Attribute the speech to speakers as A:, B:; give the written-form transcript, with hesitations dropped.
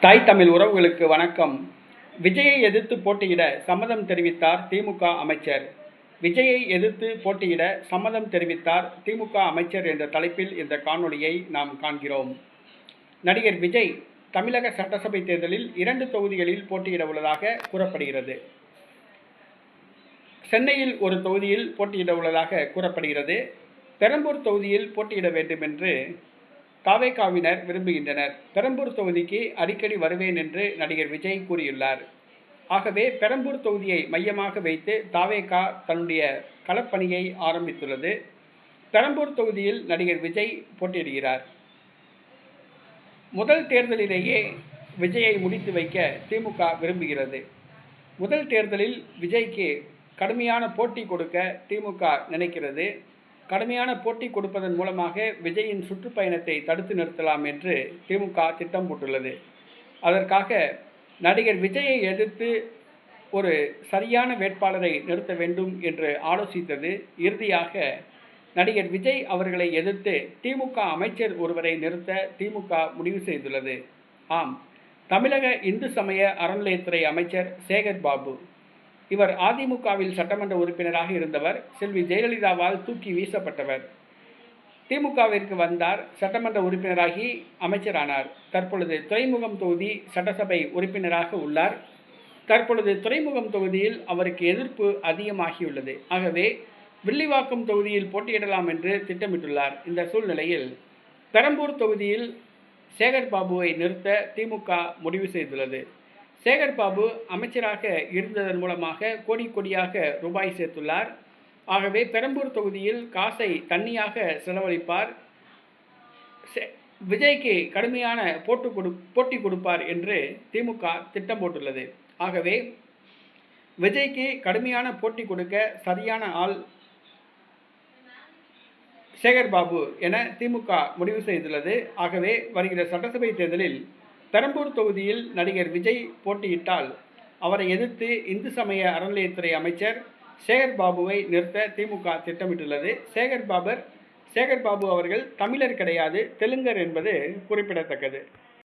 A: தாய் தமிழ் உறவுகளுக்கு வணக்கம். விஜயை எதிர்த்து போட்டியிட சம்மதம் தெரிவித்தார் திமுக அமைச்சர். விஜயை எதிர்த்து போட்டியிட சம்மதம் தெரிவித்தார் திமுக அமைச்சர் என்ற தலைப்பில் இந்த காணொளியை நாம் காண்கிறோம். நடிகர் விஜய் தமிழக சட்டசபை தேர்தலில் 2 தொகுதிகளில் போட்டியிட உள்ளதாக கூறப்படுகிறது. சென்னையில் ஒரு தொகுதியில் போட்டியிட உள்ளதாக கூறப்படுகிறது. பெரம்பூர் தொகுதியில் போட்டியிட வேண்டும் என்று தாவேகாவினர் விரும்புகின்றனர். பெரம்பூர் தொகுதிக்கு அடிக்கடி வருவேன் என்று நடிகர் விஜய் கூறியுள்ளார். ஆகவே பெரம்பூர் தொகுதியை மையமாக வைத்து தாவேகா தன்னுடைய களப்பணியை ஆரம்பித்துள்ளது. பெரம்பூர் தொகுதியில் நடிகர் விஜய் போட்டியிடுகிறார். முதல் தேர்தலிலேயே விஜயை முடித்து வைக்க திமுக விரும்புகிறது. முதல் தேர்தலில் விஜய்க்கு கடுமையான போட்டி கொடுக்க திமுக நினைக்கிறது. கடுமையான போட்டி கொடுப்பதன் மூலமாக விஜயின் சுற்றுப்பயணத்தை தடுத்து நிறுத்தலாம் என்று திமுக திட்டம் போட்டுள்ளது. அதற்காக நடிகர் விஜயை எதிர்த்து ஒரு சரியான வேட்பாளரை நிறுத்த வேண்டும் என்று ஆலோசித்தது. இறுதியாக நடிகர் விஜய் அவர்களை எதிர்த்து திமுக அமைச்சர் ஒருவரை நிறுத்த திமுக முடிவு செய்துள்ளது. ஆம், தமிழக இந்து சமய அறநிலையத்துறை அமைச்சர் சேகர் பாபு. இவர் அதிமுகவில் சட்டமன்ற உறுப்பினராக இருந்தவர். செல்வி ஜெயலலிதாவால் தூக்கி வீசப்பட்டவர். திமுகவிற்கு வந்தார். சட்டமன்ற உறுப்பினராகி அமைச்சரானார். தற்பொழுது துறைமுகம் தொகுதி சட்டசபை உறுப்பினராக உள்ளார். தற்பொழுது துறைமுகம் தொகுதியில் அவருக்கு எதிர்ப்பு அதிகமாகியுள்ளது. ஆகவே வில்லிவாக்கம் தொகுதியில் போட்டியிடலாம் என்று திட்டமிட்டுள்ளார். இந்த சூழ்நிலையில் பெரம்பூர் தொகுதியில் சேகர் பாபுவை நிறுத்த திமுக முடிவு செய்துள்ளது. சேகர் பாபு அமைச்சராக இருந்ததன் மூலமாக கோடி கோடியாக ரூபாய் சேர்த்துள்ளார். ஆகவே பெரம்பூர் தொகுதியில் காசை தண்ணியாக செலவழிப்பார். விஜய்க்கு கடுமையான போட்டி கொடுப்பார் என்று திமுக திட்டம் போட்டுள்ளது. ஆகவே விஜய்க்கு கடுமையான போட்டி கொடுக்க சரியான ஆள் சேகர் பாபு என திமுக முடிவு செய்துள்ளது. ஆகவே வருகிற சட்டசபை தேர்தலில் பெரம்பூர் தொகுதியில் நடிகர் விஜய் போட்டியிட்டால் அவரை எதிர்த்து இந்து சமய அறநிலையத்துறை அமைச்சர் சேகர் பாபுவை நிறுத்த திமுக திட்டமிட்டுள்ளது. சேகர் பாபு அவர்கள் தமிழர் கிடையாது, தெலுங்கர் என்பது குறிப்பிடத்தக்கது.